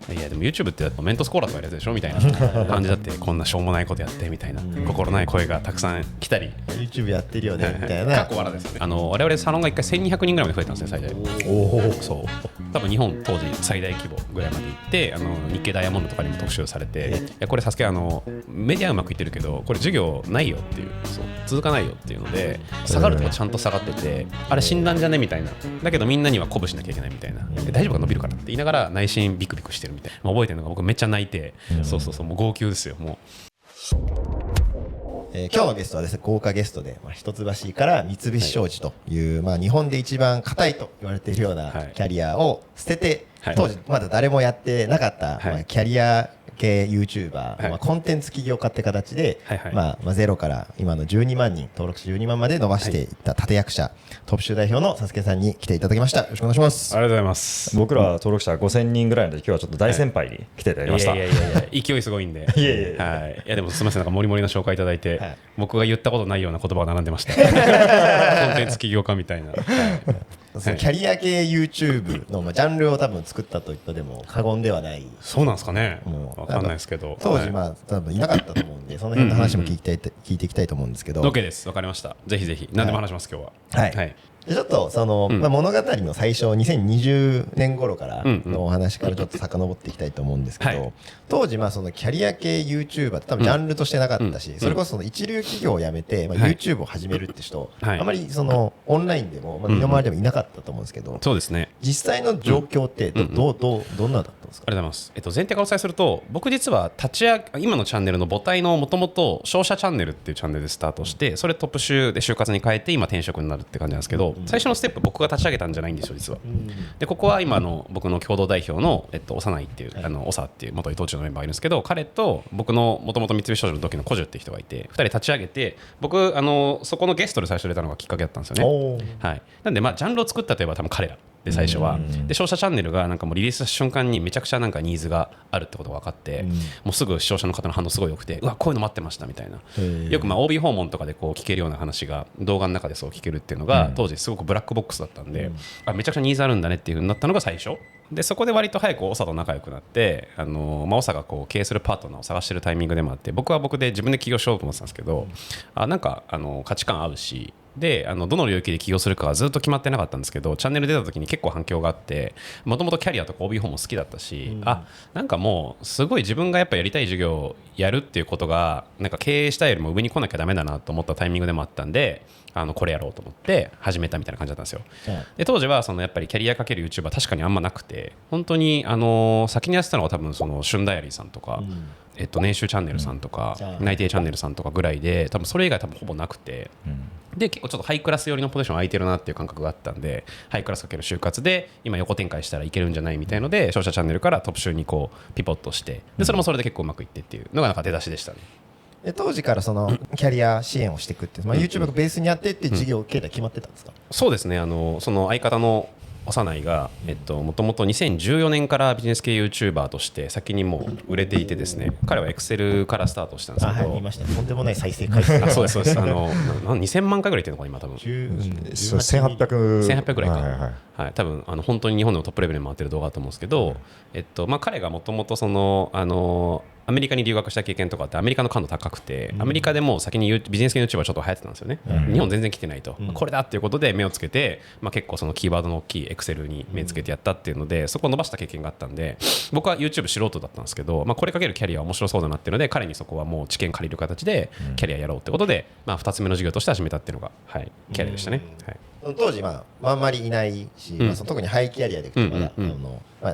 いやでも YouTube ってメントスコーラとかやるやつでしょみたいな感じだって、こんなしょうもないことやってみたいな、心ない声がたくさん来たり、 YouTube やってるよねみたいな。かっこ笑ですね。我々サロンが1回1200人ぐらいまで増えたんですね、最大。おお、そう多分日本当時最大規模ぐらいまで行って、日経ダイヤモンドとかにも特集されて、いやこれサスケメディアはうまくいってるけどこれ授業ないよっていう、そう続かないよっていうので、下がるとこちゃんと下がってて、あれ死んだんじゃねみたいな、だけどみんなには鼓舞しなきゃいけないみたいな、大丈夫か伸びるからって言いながら内心ビクビクしてるみたいな、覚えてるのが僕めっちゃ泣いて、そうもう号泣ですよも今日のゲストはですね、豪華ゲストで、一橋から三菱商事という、日本で一番硬いと言われているようなキャリアを捨てて、当時まだ誰もやってなかった、キャリア系 YouTuber、コンテンツ起業家って形で、ゼロから今の12万人登録者12万まで伸ばしていった立役者、トップ集代表のサスケさんに来ていただきました。よろしくお願いします。ありがとうございます。僕ら登録者5000人ぐらいので、今日はちょっと大先輩に来ていただきました。いや勢いすごいんで。いやでもすみません、なんかモリモリの紹介いただいて、僕が言ったことないような言葉が並んでました。コンテンツ起業家みたいな。そのキャリア系 YouTube のジャンルを多分作ったと言ってでも過言ではない。そうなんですかね。わかんないですけど。当時多分いなかったと思うんで、その辺の話も聞いていきたいと思うんですけど。 OK です。わかりました。ぜひぜひ何でも話します今日は。はい。ちょっと物語の最初2020年頃からのお話からちょっと遡っていきたいと思うんですけど、当時そのキャリア系 YouTuber って多分ジャンルとしてなかったし、それこそその一流企業を辞めて YouTube を始めるって人、あまりそのオンラインでも身の回りでもいなかったと思うんですけど、そうですね。実際の状況ってどんなだったんですか？ありがとうございます。前提からお伝えすると、僕実は今のチャンネルの母体のもともと商社チャンネルっていうチャンネルでスタートして、それトップ集で就活に変えて今転職になるって感じなんですけど、最初のステップ僕が立ち上げたんじゃないんですよ実は。でここは今の僕の共同代表の幼いっていう長っていう元伊藤忠のメンバーがいるんですけど、彼と僕のもともと三菱商事の時の小樹っていう人がいて、2人立ち上げて、僕そこのゲストで最初出たのがきっかけだったんですよね。なんでジャンルを作ったといえば多分彼らで最初は。で商社チャンネルがなんかもうリリースした瞬間にめちゃくちゃなんかニーズがあるってことが分かって、もうすぐ視聴者の方の反応すごい良くて、うわこういうの待ってましたみたいな。よくOB 訪問とかでこう聞けるような話が動画の中でそう聞けるっていうのが当時すごくブラックボックスだったんで、めちゃくちゃニーズあるんだねっていう風になったのが最初で、そこで割と早く長と仲良くなって、長がこう経営するパートナーを探してるタイミングでもあって、僕は僕で自分で起業しようと思ってたんですけど、なんか価値観合うしで、どの領域で起業するかはずっと決まってなかったんですけど、チャンネル出た時に結構反響があって、もともとキャリアとか OB 訪問好きだったし、なんかもうすごい自分がやっぱやりたい授業をやるっていうことがなんか経営したいよりも上に来なきゃダメだなと思ったタイミングでもあったんで、これやろうと思って始めたみたいな感じだったんですよ。で当時はやっぱりキャリアかける YouTuber は確かにあんまなくて、本当に先にやってたのは多分旬ダイアリーさんとか、年収チャンネルさんとか、内定チャンネルさんとかぐらいで、多分それ以外多分ほぼなくて、で結構ちょっとハイクラス寄りのポジション空いてるなっていう感覚があったんで、ハイクラスかける就活で今横展開したらいけるんじゃないみたいので、商社チャンネルからトップ集にこうピボットして、でそれもそれで結構うまくいってっていうのがなんか出だしでしたね。当時からそのキャリア支援をしていくって、YouTube がベースにあってって事業形態決まってたんですか？そうですね。その相方の幼いがもともと2014年からビジネス系 YouTuber として先にもう売れていてですね、彼は Excel からスタートしたんですけど、見ました。とんでもない再生回数。そうですそうです。2000万回ぐらいいってるのかな今多分。1800ぐらいか。多分本当に日本のトップレベルに回ってる動画だと思うんですけど、彼がもともとアメリカに留学した経験とかってアメリカの感度高くて、アメリカでもう先にビジネス系 YouTuber ちょっと流行ってたんですよね。日本全然来てないと、これだっていうことで目をつけて、結構そのキーワードの大きい Excel に目つけてやったっていうので、そこを伸ばした経験があったんで、僕は YouTube 素人だったんですけど、これかけるキャリアは面白そうだなっていうので、彼にそこはもう知見借りる形でキャリアやろうってことで、2つ目の授業として始めたっていうのが、キャリアでしたね。当時あんまりいないし、特にハイキャリアでいくとまだ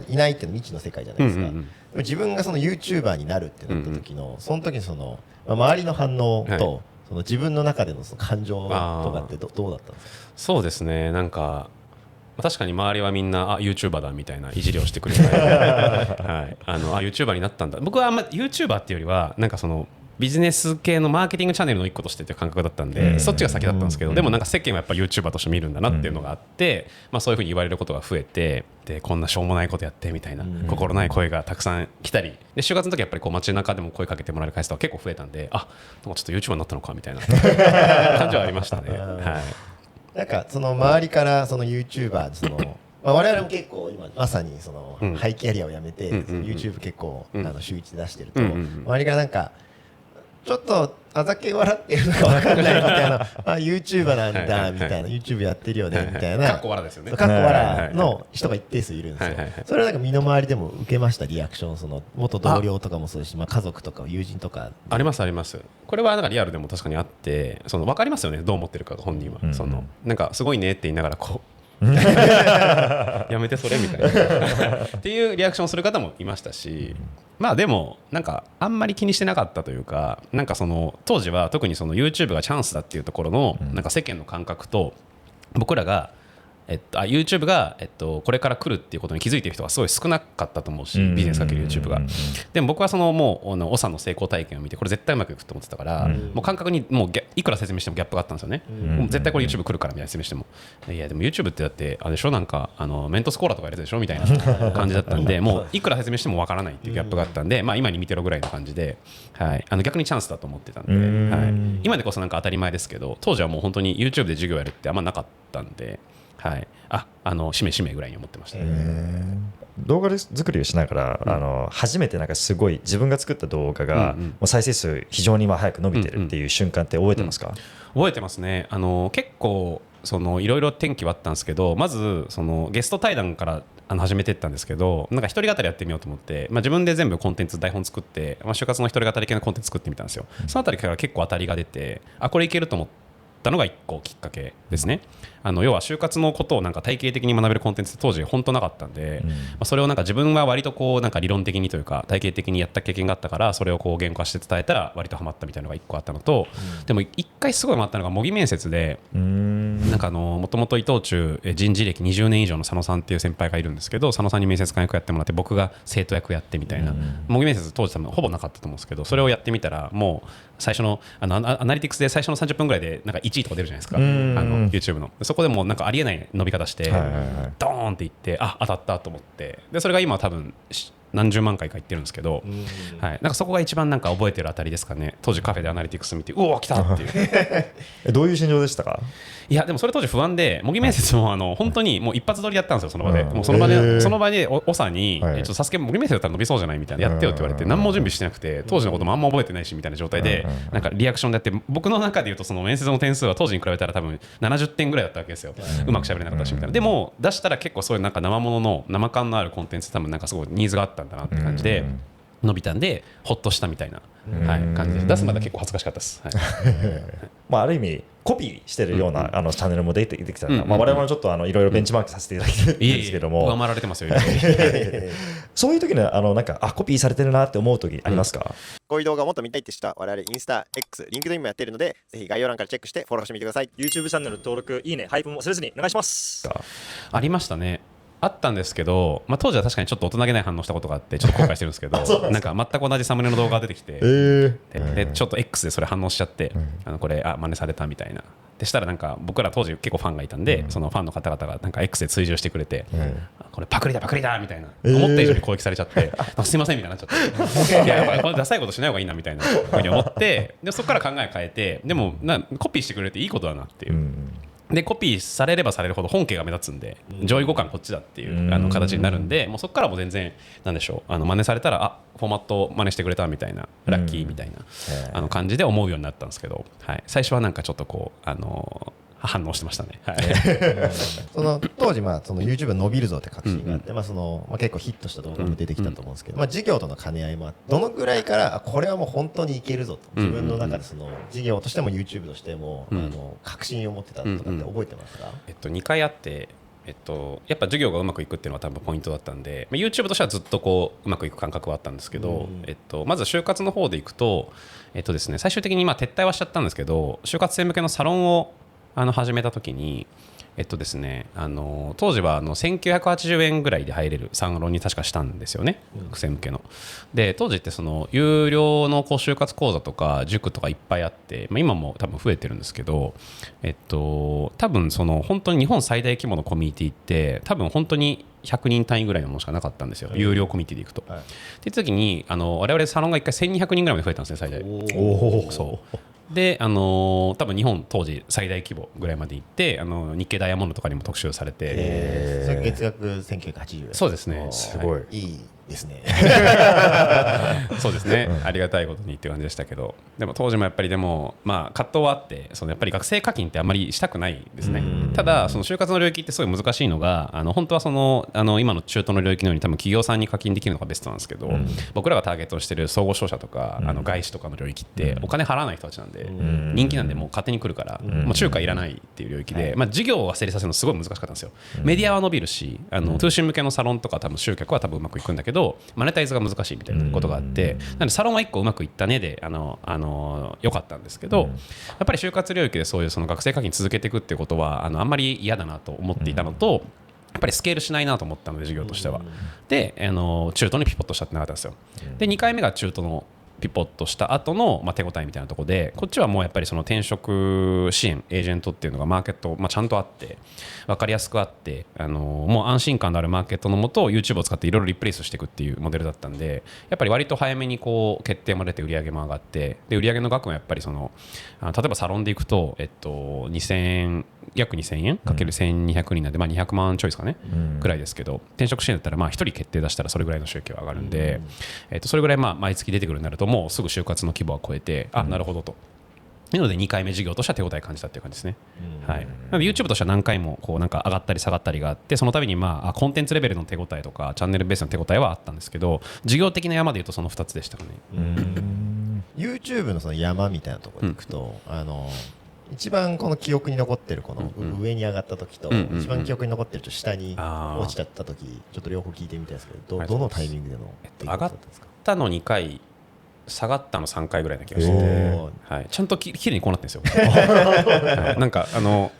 いないっていうの未知の世界じゃないですか。自分がその YouTuber になるってなった時の、その時の周りの反応と、その自分の中でのその感情とかってどうだったんですか？そうですね。なんか確かに周りはみんなYouTuber だみたいないじりをしてくれて、YouTuber になったんだ。僕はあんま YouTuber っていうよりはなんかビジネス系のマーケティングチャンネルの一個としてという感覚だったんで、そっちが先だったんですけど、でもなんか世間はやっぱ YouTuber として見るんだなっていうのがあって、そういうふうに言われることが増えて、でこんなしょうもないことやってみたいな、心ない声がたくさん来たりで、就活の時やっぱりこう街中でも声かけてもらえる回数が結構増えたんで、なんかちょっと YouTuber になったのかみたいな感じはありましたね。なんかその周りからその YouTuber 我々も結構今まさにそのハイキャリアをやめてうん YouTube 結構週1で出してるとうんうんうん周りがなんかちょっとあざけ笑ってるのか分かんないみたいなYouTuber なんだみたいな YouTube やってるよねみたいなかっこ笑ですよね。かっこ笑の人が一定数いるんですよはいはいはい。それはなんか身の回りでも受けましたリアクションその元同僚とかもそうですし家族とか友人とかありますあります。これはなんかリアルでも確かにあって、その分かりますよね、どう思ってるか本人は、うんうんそのなんかすごいねって言いながらこうやめてそれみたいなっていうリアクションする方もいましたし、まあでもなんかあんまり気にしてなかったというか、なんかその当時は特にその YouTube がチャンスだっていうところのなんか世間の感覚と僕らがYouTube が、これから来るっていうことに気づいている人がすごい少なかったと思うし、ビジネスかける YouTube が。でも僕はそのもう長の成功体験を見てこれ絶対うまくいくと思ってたから、もう感覚にもういくら説明してもギャップがあったんですよね。もう絶対これ YouTube 来るからみたいな説明しても、いやでも YouTube ってだってあれでしょ、なんかメントスコーラとかやるでしょみたいな感じだったんでもういくら説明してもわからないっていうギャップがあったんで、まあ今に見てろぐらいの感じで、はい、逆にチャンスだと思ってたんで、はい、今でこそなんか当たり前ですけど当時はもう本当に YouTube で授業やるってあんまなかったんで、はい、しめぐらいに思ってました、動画作りをしながら、初めてなんかすごい自分が作った動画が、もう再生数非常に今早く伸びてるっていう瞬間って覚えてますか？覚えてますね。結構いろいろ転機はあったんですけど、まずそのゲスト対談から始めていったんですけど、なんか一人語りやってみようと思って、自分で全部コンテンツ台本作って、就活の一人語り系のコンテンツ作ってみたんですよ。そのあたりから結構当たりが出て、これいけると思ったのが一個きっかけですね。要は就活のことをなんか体系的に学べるコンテンツって当時本当なかったんで、それをなんか自分は割とこうなんか理論的にというか体系的にやった経験があったから、それをこう言語化して伝えたら割とハマったみたいなのが一個あったのと、でも一回すごい回ったのが模擬面接で、なんかもともと伊藤忠人事歴20年以上の佐野さんっていう先輩がいるんですけど、佐野さんに面接官役やってもらって僕が生徒役やってみたいな、模擬面接当時多分ほぼなかったと思うんですけど、それをやってみたらもう最初のアナリティクスで最初の30分ぐらいでなんか1位とか出るじゃないですか、YouTube の。そこでもうなんかありえない伸び方して、ドーンっていって当たったと思って、でそれが今多分何十万回か言ってるんですけど、はい、なんかそこが一番なんか覚えてるあたりですかね。当時カフェでアナリティクス見てうお来たっていうどういう心情でしたか？いやでもそれ当時不安で、模擬面接も本当にもう一発撮りやったんですよ、その場で。もうその場で長にサスケ模擬面接だったら伸びそうじゃないみたいな、やってよって言われて何も準備してなくて、当時のこともあんま覚えてないしみたいな状態でなんかリアクションでやって、僕の中で言うとその面接の点数は当時に比べたら多分70点ぐらいだったわけですよ。うまく喋れなかったしみたいな。でも出したら結構そういうなんか生ものの生感のあるコンテンツ多分なんかすごいニーズがあったんだなって感じで伸びたんでほっとしたみたいな、感じで出すまで結構恥ずかしかったです、はい。ある意味コピーしてるようなチャンネルも出てきたら、我々もちょっといろいろベンチマークさせていただいてるんですけども、上回られてますよそういう時になんかコピーされてるなって思う時ありますか？こういう動画をもっと見たいって人は我々インスタ、X、リンクドインもやってるので、ぜひ概要欄からチェックしてフォローしてみてください。 YouTube チャンネル登録、いいね、配布も忘れずにお願いします。ありましたね。あったんですけど、当時は確かにちょっと大人げない反応したことがあってちょっと後悔してるんですけどなんか全く同じサムネの動画が出てきて、でちょっと X でそれ反応しちゃって、これ真似されたみたいな。でしたらなんか僕ら当時結構ファンがいたんで、そのファンの方々がなんか X で追従してくれて、これパクリだパクリだみたいな、思った以上に攻撃されちゃってすいませんみたいになっちゃっていややっぱりこれダサいことしない方がいいなみたいなふうに思って、でそこから考え変えて、でもコピーしてくれていいことだなっていう。でコピーされればされるほど本家が目立つんで、上位互換こっちだっていう形になるんで、もうそこからも全然なんでしょう、真似されたらフォーマットを真似してくれたみたいな、ラッキーみたいな感じで思うようになったんですけど、はい、最初はなんかちょっとこう反応してましたね。はい、その当時その YouTube 伸びるぞって確信があって、結構ヒットした動画も出てきたと思うんですけど、事業との兼ね合いもあって、どのぐらいからこれはもう本当にいけるぞと、自分の中でその事業としても YouTube としても確信を持ってたとかって覚えてますか？2回あって、やっぱ授業がうまくいくっていうのは多分ポイントだったんで、YouTube としてはずっとこううまくいく感覚はあったんですけど、まず就活の方でいくと、ですね、最終的に撤退はしちゃったんですけど、就活生向けのサロンを始めた時にですね、当時は1980円ぐらいで入れるサロンに確かしたんですよね、学生向けの。で当時ってその有料の就活講座とか塾とかいっぱいあって、今も多分増えてるんですけど、多分その本当に日本最大規模のコミュニティって多分本当に100人単位ぐらいのものしかなかったんですよ、有料コミュニティでいくと。っていう時に我々サロンが1回1200人ぐらいまで増えたんですね、最大。そうで、多分日本当時最大規模ぐらいまで行って、日経ダイヤモンドとかにも特集されて、それ月額1980円。そうですね。すごい。いいですね。そうですね、ありがたいことにっていう感じでしたけど、でも当時もやっぱりでも、まあ、葛藤はあって、やっぱり学生課金ってあんまりしたくないですね。ただ、その就活の領域ってすごい難しいのが、本当は今の中途の領域のように多分企業さんに課金できるのがベストなんですけど、僕らがターゲットをしている総合商社とか、外資とかの領域ってお金払わない人たちなんで、人気なんでもう勝手に来るから、もう中華いらないっていう領域で、まあ、事業を成立させるのすごい難しかったんですよ。メディアは伸びるし、通信向けのサロンとか多分集客は多分うまくいくんだけど、マネタイズが難しいみたいなことがあって、なんでサロンは1個うまくいったねで良かったんですけど、やっぱり就活領域でそういうその学生課金続けていくっていうことはあんまり嫌だなと思っていたのと、やっぱりスケールしないなと思ったので事業としては。で、中途にピポットしたってなかったんですよ。で、2回目が中途のピポットした後の手応えみたいなところで、こっちはもうやっぱりその転職支援エージェントっていうのがマーケット、ちゃんとあって分かりやすくあって、もう安心感のあるマーケットのもと YouTube を使っていろいろリプレイスしていくっていうモデルだったんで、やっぱり割と早めにこう決定も出て売り上げも上がって、で売り上げの額もやっぱり例えばサロンでいくと、約2000円かける1200人なんで、200万ちょいですかね、くらいですけど、転職支援だったら1人決定出したらそれぐらいの収益は上がるんで、それぐらい毎月出てくるようになるともうすぐ就活の規模は超えて、なるほどと。なので2回目事業としては手応え感じたっていう感じですね。はい、なので YouTube としては何回もこうなんか上がったり下がったりがあって、その度にコンテンツレベルの手応えとかチャンネルベースの手応えはあったんですけど、事業的な山でいうとその2つでしたかね。YouTube のその山みたいなところに行くと、一番この記憶に残ってるこの上に上がった時と、一番記憶に残ってると下に落ちちゃった時、ちょっと両方聞いてみたいですけど、どのタイミングでの上がったの2回、下がったの3回ぐらいな気がして、はい、ちゃんときれいにこうなってるんですよ。はい、なんか登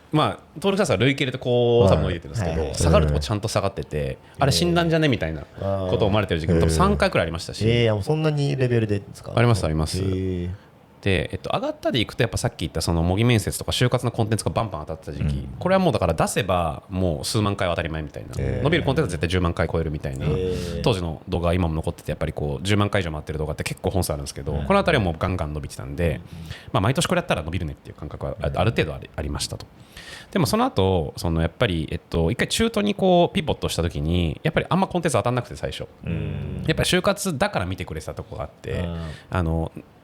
録者数は累計でこう多分入れてるんですけど、下がるとこちゃんと下がってて、あれ死んだんじゃねみたいなことを思われてる時期も多分3回くらいありましたし、そんなにレベルでですか？ありますあります。で、上がったでいくとやっぱさっき言ったその模擬面接とか就活のコンテンツがバンバン当たってた時期、これはもうだから出せばもう数万回は当たり前みたいな、伸びるコンテンツは絶対10万回超えるみたいな、当時の動画は今も残ってて、やっぱりこう10万回以上回ってる動画って結構本数あるんですけど、このあたりはもうガンガン伸びてたんで、毎年これやったら伸びるねっていう感覚はある程度ありましたと。でもその後やっぱり一回中途にこうピボットした時にやっぱりあんまコンテンツ当たんなくて最初、やっぱり就活だから見てくれてたとこがあって、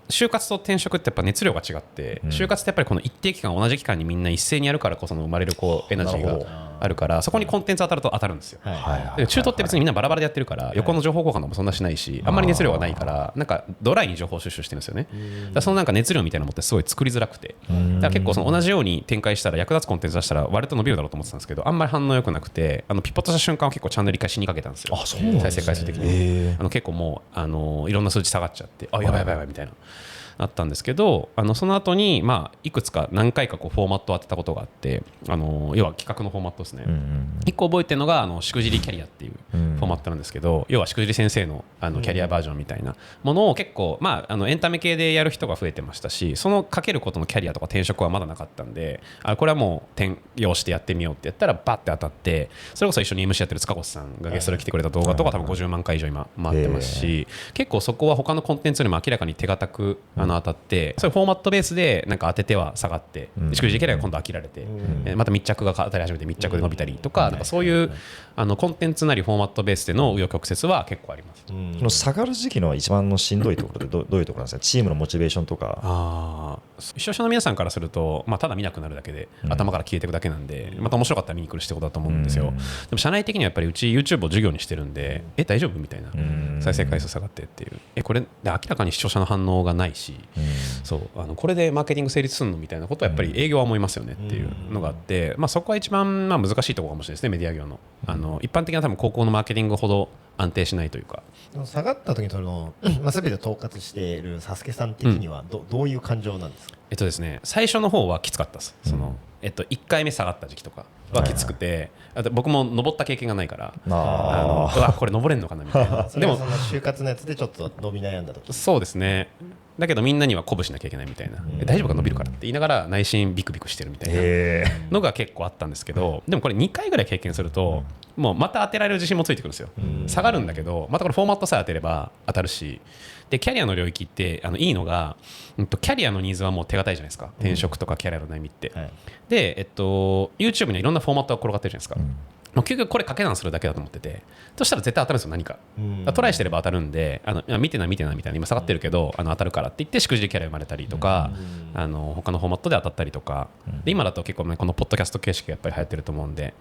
就活と転職ってやっぱ熱量が違って、就活ってやっぱりこの一定期間同じ期間にみんな一斉にやるからこその生まれるこうエナジーがあるから、そこにコンテンツ当たると当たるんですよ。で中途って別にみんなバラバラでやってるから、横の情報交換もそんなしないし、あんまり熱量がないからなんかドライに情報収集してるんですよね。だからそのなんか熱量みたいなのってすごい作りづらくて、だから結構その同じように展開したら役立つコンテンツ出したら割と伸びるだろうと思ってたんですけど、あんまり反応良くなくて、ピポットした瞬間は結構チャンネル理解しにかけたんですよ。再生回数的に結構もういろんな数値下がっちゃって、やばいやばいやばいみたいなあったんですけど、その後にいくつか何回かこうフォーマットを当てたことがあって、要は企画のフォーマットですね。一個覚えてるのがしくじりキャリアっていうフォーマットなんですけど、要はしくじり先生のキャリアバージョンみたいなものを結構エンタメ系でやる人が増えてましたし、そのかけることのキャリアとか転職はまだなかったんで、これはもう転用してやってみようってやったらバッて当たって、それこそ一緒に MC やってる塚越さんがゲストで来てくれた動画とか多分50万回以上今回ってますし、結構そこは他のコンテンツよりも明らかに手堅く当たって、そういうフォーマットベースでなんか当てては下がって、しくじりキャリアが今度飽きられて、また密着が当たり始めて密着で伸びたりとか、なんかそういうコンテンツなりフォーマットベースでの紆余曲折は結構あります。この下がる時期の一番のしんどいところってどういうところなんですか？チームのモチベーションとか。視聴者の皆さんからすると、ただ見なくなるだけで、頭から消えていくだけなんで、また面白かったら見に来るってことだと思うんですよ。でも社内的にはやっぱりうち YouTube を授業にしてるんで、大丈夫みたいな、再生回数下がってっていう、これ明らかに視聴者の反応がないし、これでマーケティング成立するのみたいなことはやっぱり営業は思いますよねっていうのがあって、そこは一番難しいところかもしれないですね、メディア業の。一般的な多分高校のマーケティングほど安定しないというか。下がった時に全て統括しているサスケさん的にはどういう感情なんですか？ですね、最初の方はきつかったです。1回目下がった時期とかはきつくて、あと僕も登った経験がないから、これ登れんのかなみたいな。でもその就活のやつでちょっと伸び悩んだ時。そうですね。だけどみんなには鼓舞しなきゃいけないみたいな、大丈夫か伸びるからって言いながら内心ビクビクしてるみたいなのが結構あったんですけど、でもこれ2回ぐらい経験すると、もうまた当てられる自信もついてくるんですよ。下がるんだけどまたこれフォーマットさえ当てれば当たるし、でキャリアの領域っていいのが、キャリアのニーズはもう手堅いじゃないですか、転職とかキャリアの悩みって、はい、で、YouTube にはいろんなフォーマットが転がってるじゃないですか、もう究極これ掛け算するだけだと思ってて、そしたら絶対当たるんですよ何か、トライしてれば当たるんで、見てないみたいな今下がってるけど当たるからって言ってしくじりキャリア生まれたりとか、他のフォーマットで当たったりとか、で今だと結構、ね、このポッドキャスト形式がやっぱり流行ってると思うんで、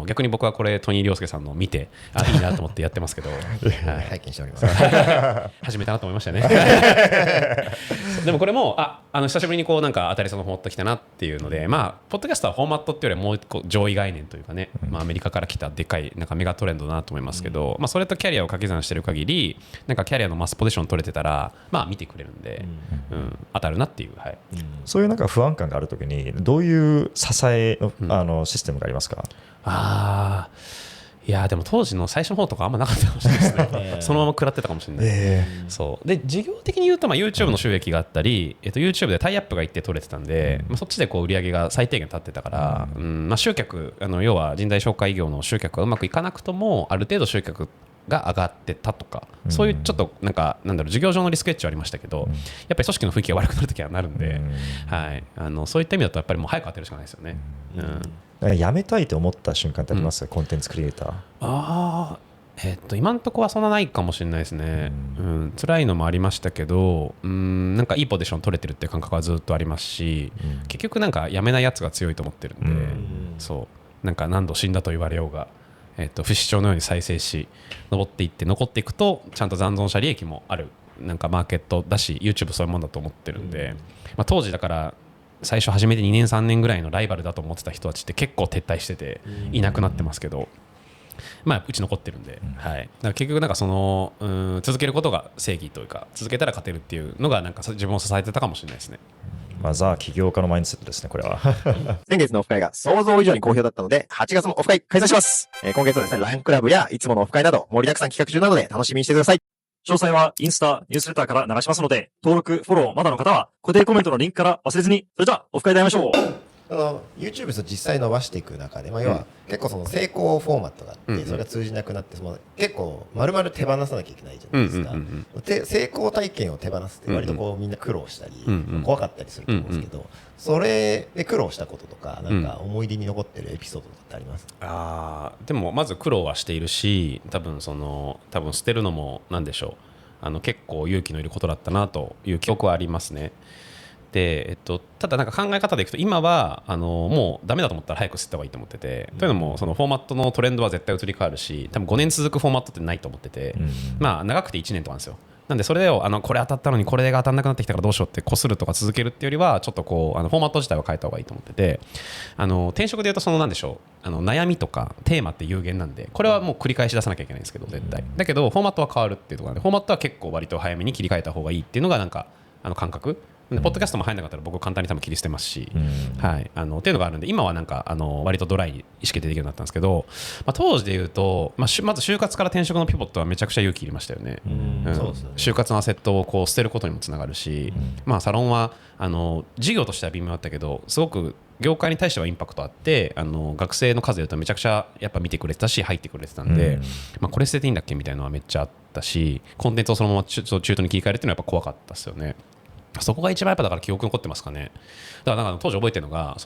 逆に僕はこれトニー亮介さんの見ていいなと思ってやってますけど、はい、拝見しております始めたなと思いましたねでもこれも久しぶりにこうなんか当たりそうなフォーマット来たなっていうので、まあポッドキャストはフォーマットっていうよりはもう一個上位概念というかね、アメリカから来たでかいなんかメガトレンドだなと思いますけど、それとキャリアを掛け算してる限りなんかキャリアのマスポジション取れてたら見てくれるんで、当たるなっていう、はい、そういうなんか不安感があるときにどういう支えの、システムがありますか？いやでも当時の最初の方とかあんまなかったかもしれないですねそのまま食らってたかもしれない、そうで事業的に言うと、YouTube の収益があったり、YouTube でタイアップが一定取れてたんで、そっちでこう売り上げが最低限立ってたから、集客要は人材紹介業の集客がうまくいかなくともある程度集客が上がってたとか、そういうちょっとなんだろう事業上のリスクエッジはありましたけど、やっぱり組織の雰囲気が悪くなるときはなるんで、はい、そういった意味だとやっぱりもう早く当てるしかないですよね。辞めたいと思った瞬間ってあります？コンテンツクリエイター。今のところはそんなないかもしれないですね。辛いのもありましたけど、なんかいいポジション取れてるっていう感覚はずっとありますし、結局なんか辞めないやつが強いと思ってるんで、そうなんか何度死んだと言われようが、不死鳥のように再生し登っていって残っていくとちゃんと残存者利益もあるなんかマーケットだし YouTube そういうもんだと思ってるんで、当時だから最初始めて2年3年ぐらいのライバルだと思ってた人たちって結構撤退してていなくなってますけど、うち残ってるんで、はい、だから結局なんかその続けることが正義というか続けたら勝てるっていうのがなんか自分を支えてたかもしれないですね。ザ・起業家のマインドセットですね、これは。先月のオフ会が想像以上に好評だったので、8月もオフ会開催します。今月はですね、LINE クラブやいつものオフ会など盛りだくさん企画中なので楽しみにしてください。詳細はインスタ、ニュースレターから流しますので、登録、フォローまだの方は固定コメントのリンクから忘れずに。それではオフ会で会いましょう。YouTube と実際伸ばしていく中で、要は結構その成功フォーマットがあって、それが通じなくなって結構丸々手放さなきゃいけないじゃないですか。成功体験を手放すって割とこうみんな苦労したり怖かったりすると思うんですけど、それで苦労したこととかなんか思い出に残ってるエピソードってあります？でもまず苦労はしているし、多分捨てるのもなんでしょう、結構勇気のいることだったなという記憶はありますね。でただなんか考え方でいくと今はもうダメだと思ったら早く捨てた方がいいと思ってて、というのもそのフォーマットのトレンドは絶対移り変わるし、多分5年続くフォーマットってないと思ってて、長くて1年とかなんですよ。なんでそれをこれ当たったのにこれが当たんなくなってきたからどうしようってこするとか続けるっていうよりはちょっとこうフォーマット自体は変えた方がいいと思ってて、転職でいうとなんでしょう、悩みとかテーマって有限なんでこれはもう繰り返し出さなきゃいけないんですけど絶対だけどフォーマットは変わるっていうところなんで、フォーマットは結構割と早めに切り替えた方がいいっていうのがなんか感覚ポッドキャストも入らなかったら僕簡単に多分切り捨てますし、はい、っていうのがあるんで今はなんか割とドライに意思決定できるようになったんですけど、当時でいうと、まず就活から転職のピボットはめちゃくちゃ勇気いりましたよね。就活のアセットをこう捨てることにもつながるし、サロンは事業としては微妙だったけどすごく業界に対してはインパクトあって学生の数でいうとめちゃくちゃやっぱ見てくれてたし入ってくれてたんで、これ捨てていいんだっけみたいなのはめっちゃあったし、コンテンツをそのまま中途に切り替えるっていうのはやっぱ怖かったですよね。そこが一番やっぱだから記憶残ってますかね。だからなんか当時覚えてるのが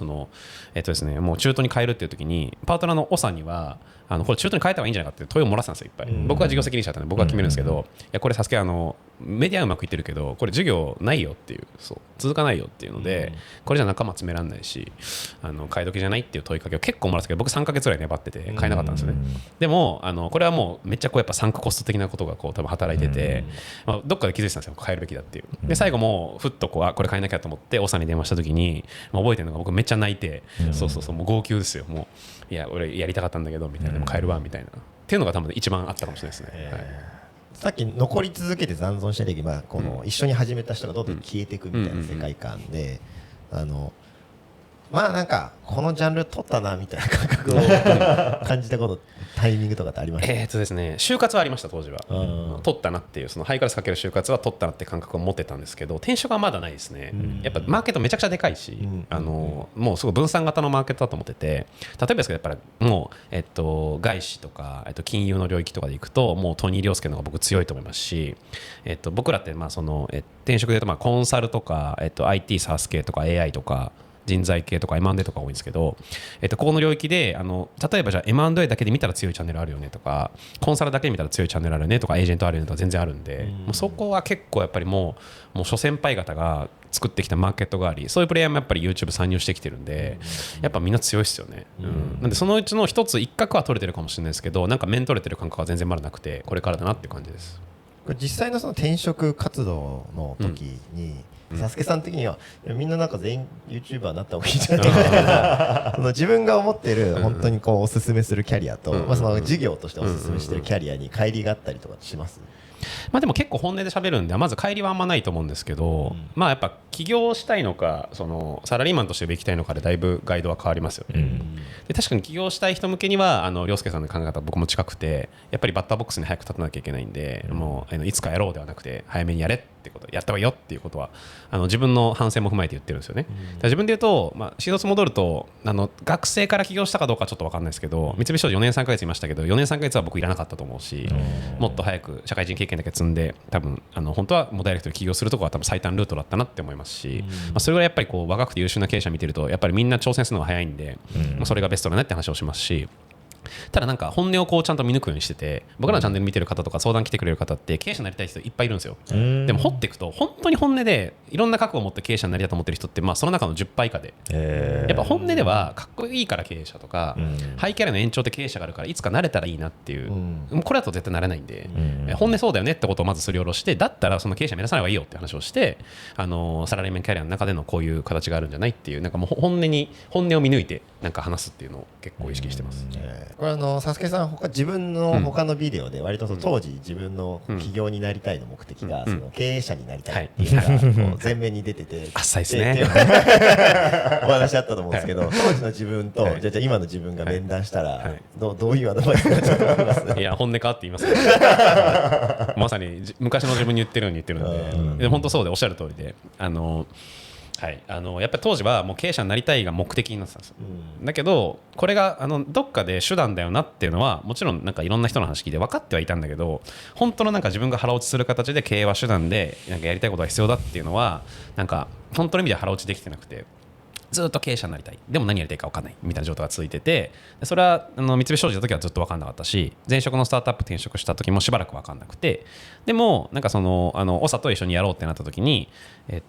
ですね、もう中途に変えるっていう時にパートナーのオさんにはこれ中途に変えた方がいいんじゃないかって問いを漏らしたんですよいっぱい。僕は事業責任者だったんで僕は決めるんですけど、いやこれサスケメディアうまくいってるけどこれ授業ないよっていう、続かないよっていうので、これじゃ仲間詰めらんないし買い時じゃないっていう問いかけを結構漏らすけど僕3ヶ月ぐらい粘ってて買えなかったんですよね。でもこれはもうめっちゃこうやっぱサンクコスト的なことがこう多分働いてて、どっかで気づいてたんですよ変えるべきだっていう。で最後もうふっとこれ変えなきゃと思ってオさんに電話した時に覚えてるのが僕めっちゃ泣いて、もう号泣ですよ。もういや俺やりたかったんだけどみたいな、でも変えるわみたいなっていうのが多分一番あったかもしれないですね。さっき残り続けて残存した時、この一緒に始めた人がどんどん消えていくみたいな世界観で、まあなんかこのジャンル取ったなみたいな感覚を感じたことタイミングとかってありました？ですね、就活はありました当時は。取ったなっていうそのハイクラスかける就活は取ったなって感覚を持ってたんですけど、転職はまだないですね。やっぱマーケットめちゃくちゃでかいし、もうすごい分散型のマーケットだと思ってて、例えばですけどやっぱりもう外資とか金融の領域とかでいくともうトニー・リョウスケの方が僕強いと思いますし、僕らってまあその転職でいうとまあコンサルとかIT サース系とか AI とか人材系とか M&A とか多いんですけど、ここの領域で例えばじゃあ M&A だけで見たら強いチャンネルあるよねとか、コンサルだけで見たら強いチャンネルあるよねとか、エージェントあるよねとか全然あるんで、もうそこは結構やっぱりもう諸先輩方が作ってきたマーケットがあり、そういうプレイヤーもやっぱり YouTube 参入してきてるんで、やっぱみんな強いですよね。なんでそのうちの一つ一角は取れてるかもしれないですけど、なんか面取れてる感覚は全然まだなくて、これからだなっていう感じです。これ実際のその転職活動の時に、サスケさん的にはみんななんか全員 YouTuber になった方がいいんじゃないかその自分が思ってる本当にこうおすすめするキャリアと、まあその事業としておすすめしてるキャリアに乖離があったりとかします？まあでも結構本音で喋るんで、まず乖離はあんまないと思うんですけど、まあやっぱ起業したいのかそのサラリーマンとして行きたいのかでだいぶガイドは変わりますよね。で確かに起業したい人向けには涼介さんの考え方僕も近くて、やっぱりバッターボックスに早く立たなきゃいけないんで、もういつかやろうではなくて早めにやれってこと、やった方がいいよっていうことは自分の反省も踏まえて言ってるんですよね。自分で言うと、まあ、一つ戻ると学生から起業したかどうかちょっと分かんないですけど、三菱商事4年3ヶ月いましたけど、4年3ヶ月は僕いらなかったと思うし、もっと早く社会人経験だけ積んで多分本当はもうダイレクトで起業するところは多分最短ルートだったなって思いますし、まあ、それぐらいやっぱりこう若くて優秀な経営者見てるとやっぱりみんな挑戦するのが早いんで、まあ、それがベストだねって話をしますし、ただなんか本音をこうちゃんと見抜くようにしてて、僕らのチャンネル見てる方とか相談来てくれる方って経営者になりたい人いっぱいいるんですよ。でも掘っていくと本当に本音でいろんな覚悟を持って経営者になりたいと思ってる人って、まあその中の 10% 以下で、やっぱ本音ではかっこいいから経営者とか、ハイキャリアの延長で経営者があるからいつかなれたらいいなっていう、これだと絶対なれないんで、本音そうだよねってことをまずすり下ろして、だったらその経営者目指さない方がいいよって話をして、サラリーマンキャリアの中でのこういう形があるんじゃないっていう、なんかもう本音を見抜いてなんか話すっていうのを結構意識してます。これサスケさん自分の他のビデオで割と当時自分の起業になりたいの目的がその経営者になりたいっていうのが前面に出てて、浅いですねお話あったと思うんですけど、当時の自分とじゃあ今の自分が面談したらどういうアドバイスになっちゃうと思います？いや本音かって言いますねまさに昔の自分に言ってるように言ってるんで、本当そうでおっしゃる通りで、はい、やっぱり当時はもう経営者になりたいが目的になってたんですよ。だけどこれがどっかで手段だよなっていうのはもちろんなんかいろんな人の話聞いて分かってはいたんだけど、本当のなんか自分が腹落ちする形で経営は手段でなんかやりたいことが必要だっていうのはなんか本当の意味では腹落ちできてなくて、ずっと経営者になりたい、でも何やりたいか分かんないみたいな状態が続いてて、それは三菱商事の時はずっと分かんなかったし、前職のスタートアップ転職した時もしばらく分かんなくて、でもなんか長と一緒にやろうってなった時に、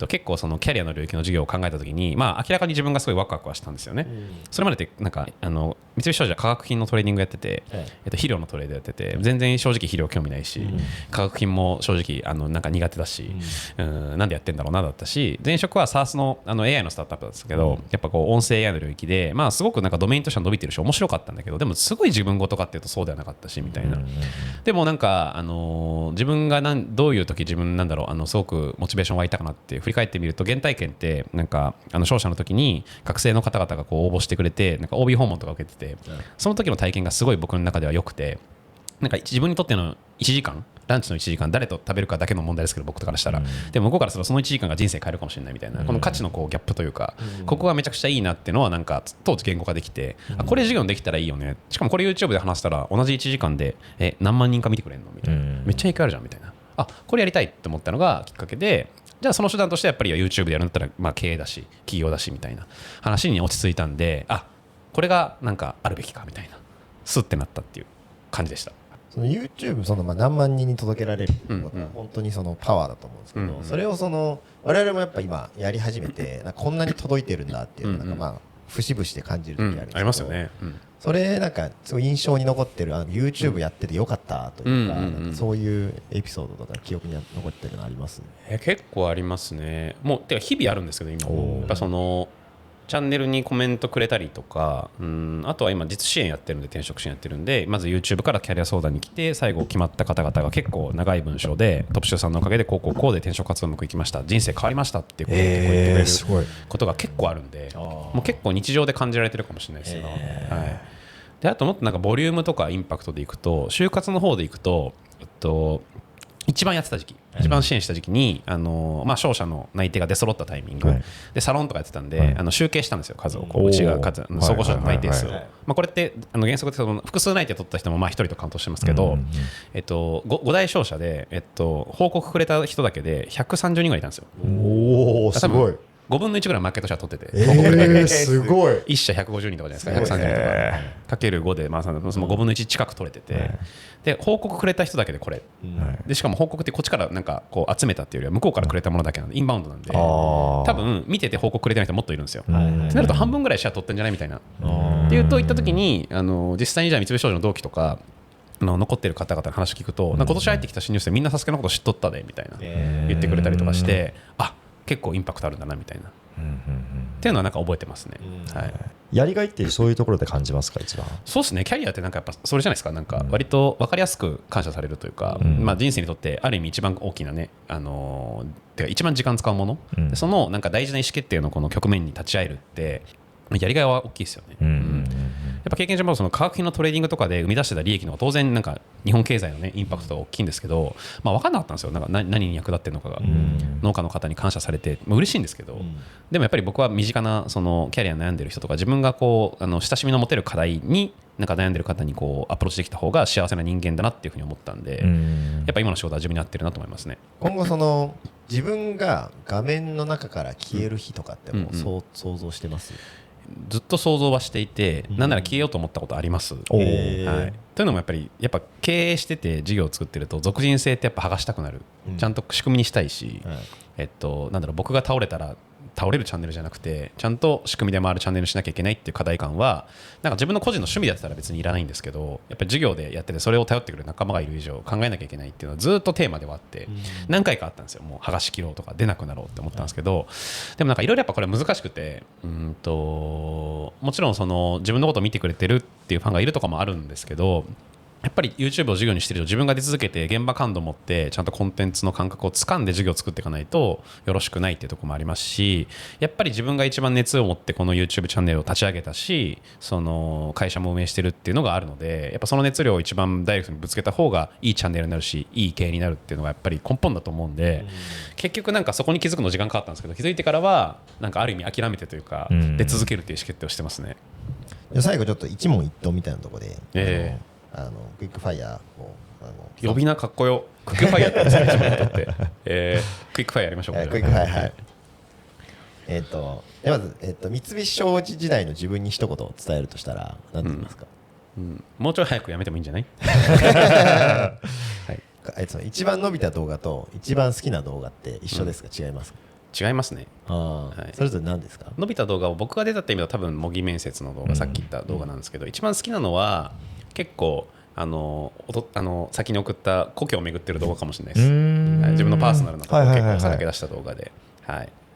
結構そのキャリアの領域の事業を考えた時に、まあ明らかに自分がすごいワクワクはしたんですよね。それまでってなんか三菱商事は化学品のトレーディングやってて、肥料のトレードやってて、全然正直肥料興味ないし、化学品も正直なんか苦手だし、なんでやってんだろうなだったし、前職は SaaS のAI のスタートアップだったんですけど、やっぱこう音声 AI の領域で、まあすごくなんかドメインとしては伸びてるし面白かったんだけど、でもすごい自分ごとかっていうとそうではなかったしみたいな。でもなんか自分がどういう時自分なんだろうすごくモチベーション湧いたかなって振り返ってみると、原体験ってなんか商社の時に学生の方々がこう応募してくれて、なんか OB 訪問とか受けてて、その時の体験がすごい僕の中では良くて、なんか自分にとっての1時間、ランチの1時間誰と食べるかだけの問題ですけど、僕からしたら、でも向こうからするとその1時間が人生変えるかもしれないみたいな、この価値のこうギャップというか、ここがめちゃくちゃいいなっていうのはなんか当時言語化できて、これ授業できたらいいよね、しかもこれ YouTube で話したら同じ1時間で何万人か見てくれるのみたいな、めっちゃ影響あるじゃんみたいな、これやりたいって思ったのがきっかけで、じゃあその手段としてやっぱり YouTube でやるんだったら、まあ経営だし企業だしみたいな話に落ち着いたんで、これがなんかあるべきかみたいな、スッてなったっていう感じでした。その YouTube 何万人に届けられるっていうことは本当にそのパワーだと思うんですけど、それを我々もやっぱ今やり始めてこんなに届いてるんだっていうのがまあ節々で感じる時あるんですけど、ありますよね。それなんかすごい印象に残ってるYouTube やっててよかったというか、そういうエピソードとか記憶に残ってるのあります？結構ありますね。もうてか日々あるんですけど今やっぱチャンネルにコメントくれたりとか、あとは今実支援やってるんで、転職支援やってるんで、まず YouTube からキャリア相談に来て、最後決まった方々が結構長い文章で、トップシューさんのおかげでこうで転職活動うまくいきました、人生変わりましたっていうことを言ってくれることが結構あるんで、もう結構日常で感じられてるかもしれないですよ、はい。であともっとなんかボリュームとかインパクトでいくと、就活の方でいくと、一番やってた時期、一番支援した時期に、商社の内定が出揃ったタイミング、でサロンとかやってたんで、集計したんですよ、数をうちが総合商社の内定数を。これって原則で複数内定取った人も1人とカウントしてますけど、5大商社で、報告くれた人だけで130人ぐらいいたんですよ。おー、すごい。5分の1ぐらいマーケットシェア取ってて、すごい。1社150人とかじゃないですか、130人とかかける5で、その5分の1近く取れてて、で報告くれた人だけでこれ、でしかも報告ってこっちからなんかこう集めたっていうよりは向こうからくれたものだけなんで、インバウンドなんで、多分見てて報告くれてない人もっといるんですよ。ってなると半分ぐらいシェア取ってんじゃないみたいな。っていうといった時に、実際にじゃあ三菱商事の同期とか残ってる方々の話聞くと、今年入ってきた新入生みんなサスケのこと知っとったでみたいな言ってくれたりとかして、あ、結構インパクトあるんだなみたいな、っていうのはなんか覚えてますね。はい、やりがいってそういうところで感じますか、一番。そうですね、キャリアってなんかやっぱそれじゃないですか、なんか割と分かりやすく感謝されるというか、人生にとってある意味一番大きなね、てか一番時間使うもの、そのなんか大事な意思決定のこの局面に立ち会えるってやりがいは大きいですよね。やっぱ経験上もその化学品のトレーディングとかで生み出してた利益の方が当然なんか日本経済のねインパクトが大きいんですけど、分かんなかったんですよ、なんか何に役立ってるのかが。農家の方に感謝されて、嬉しいんですけど、でもやっぱり僕は身近なそのキャリア悩んでる人とか、自分がこう親しみの持てる課題になんか悩んでる方にこうアプローチできた方が幸せな人間だなっていうふうに思ったんで、やっぱ今の仕事は自分に合ってるなと思いますね。今後その自分が画面の中から消える日とかってもう想像してます？ずっと想像はしていて、なんなら消えようと思ったことあります。はい、というのもやっぱ経営してて事業を作ってると属人性ってやっぱ剥がしたくなる、ちゃんと仕組みにしたいし、なんだろう、僕が倒れたら倒れるチャンネルじゃなくてちゃんと仕組みで回るチャンネルにしなきゃいけないっていう課題感はなんか自分の個人の趣味でやってたら別にいらないんですけど、やっぱり授業でやっててそれを頼ってくる仲間がいる以上考えなきゃいけないっていうのはずっとテーマではあって、何回かあったんですよ。もう剥がし切ろうとか出なくなろうって思ったんですけど、でもなんかいろいろやっぱこれ難しくて、もちろんその自分のことを見てくれてるっていうファンがいるとかもあるんですけど、やっぱり YouTube を授業にしてると自分が出続けて現場感度を持ってちゃんとコンテンツの感覚をつかんで授業を作っていかないとよろしくないっていうところもありますし、やっぱり自分が一番熱を持ってこの YouTube チャンネルを立ち上げたし、その会社も運営してるっていうのがあるので、やっぱその熱量を一番ダイレクトにぶつけた方がいいチャンネルになるしいい経営になるっていうのがやっぱり根本だと思うんで、結局なんかそこに気づくの時間かかったんですけど、気づいてからはなんかある意味諦めてというか出続けるっていう意思決定をしてますね。最後ちょっと一問一答みたいなところで、クイックファイヤーを呼び名かっこよ、クイックファイヤーって言うんですか、一番とって、クイックファイヤーやりましょうか。クイックファイヤー、はい。まず、三菱商事時代の自分に一言伝えるとしたら何て言いますか？もうちょい早くやめてもいいんじゃない？はい、一番伸びた動画と一番好きな動画って一緒ですか？違いますか？違いますね。はい、それぞれ何ですか？伸びた動画を僕が出たって意味では多分模擬面接の動画、さっき言った動画なんですけど、一番好きなのは結構先に送った故郷を巡ってる動画かもしれないです。自分のパーソナルなところを結構さらけ出した動画で、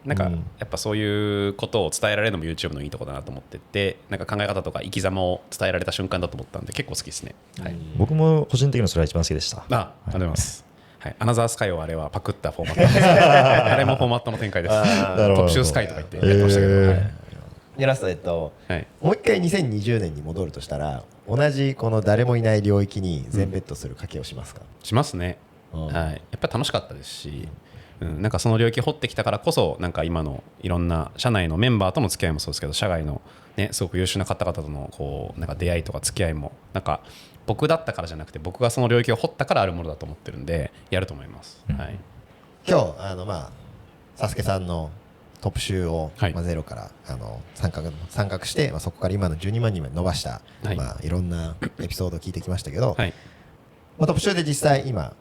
なんかやっぱそういうことを伝えられるのも YouTube のいいところだなと思ってて、なんか考え方とか生き様を伝えられた瞬間だと思ったんで結構好きですね。僕も個人的にはそれが一番好きでした。ありがとうございます。アナザースカイはあれはパクったフォーマットです。あれもフォーマットの展開です。特集スカイとか言ってやってましたけど。ラスト、もう一回2020年に戻るとしたら同じこの誰もいない領域に全ベットする賭けをしますか？しますね。やっぱり楽しかったですし、なんかその領域掘ってきたからこそなんか今のいろんな社内のメンバーとの付き合いもそうですけど、社外のねすごく優秀な方々とのこうなんか出会いとか付き合いもなんか僕だったからじゃなくて僕がその領域を掘ったからあるものだと思ってるんでやると思います。今日サスケさんのトップ集をゼロから参画して、そこから今の12万人まで伸ばしたいろんなエピソードを聞いてきましたけど、トップ集で実際今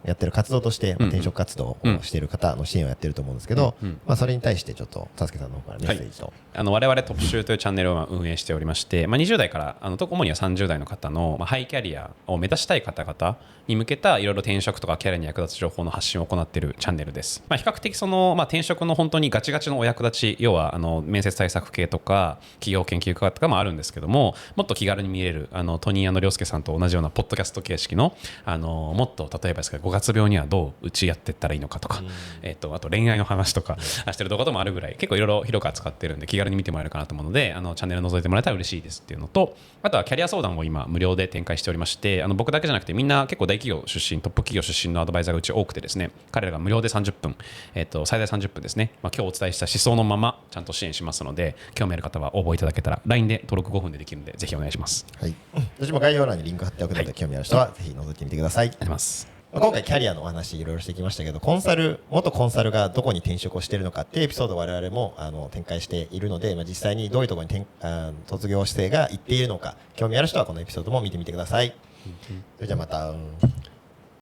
やってる活動として、転職活動をしている方の支援をやってると思うんですけど、それに対してちょっとタスケさんの方からメッセージと、我々トップ集というチャンネルを運営しておりまして、20代から主には30代の方の、ハイキャリアを目指したい方々に向けたいろいろ転職とかキャリアに役立つ情報の発信を行っているチャンネルです。比較的転職の本当にガチガチのお役立ち、要は面接対策系とか企業研究家とかもあるんですけども、もっと気軽に見れるトニー&涼介さんと同じようなポッドキャスト形式の、もっと例えばですけど5月病にはどう打ちやっていったらいいのかとか、あと恋愛の話とかしてる動画ともあるぐらい結構いろいろ広く扱ってるんで気軽に見てもらえるかなと思うので、チャンネル覗いてもらえたら嬉しいですっていうのと、あとはキャリア相談を今無料で展開しておりまして、僕だけじゃなくてみんな結構大企業出身、トップ企業出身のアドバイザーがうち多くてですね、彼らが無料で30分、最大30分ですね、今日お伝えした思想のままちゃんと支援しますので、興味ある方は応募いただけたら LINE で登録5分でできるのでぜひお願いします。はい、私も概要欄にリンク貼っておくので、興味ある人はぜひ覗いてみてください。ありがとうございます。今回キャリアのお話いろいろしてきましたけど、元コンサルがどこに転職をしているのかっていうエピソードを我々も展開しているので、実際にどういうところに卒業生が行っているのか興味ある人はこのエピソードも見てみてください。それじゃあまた。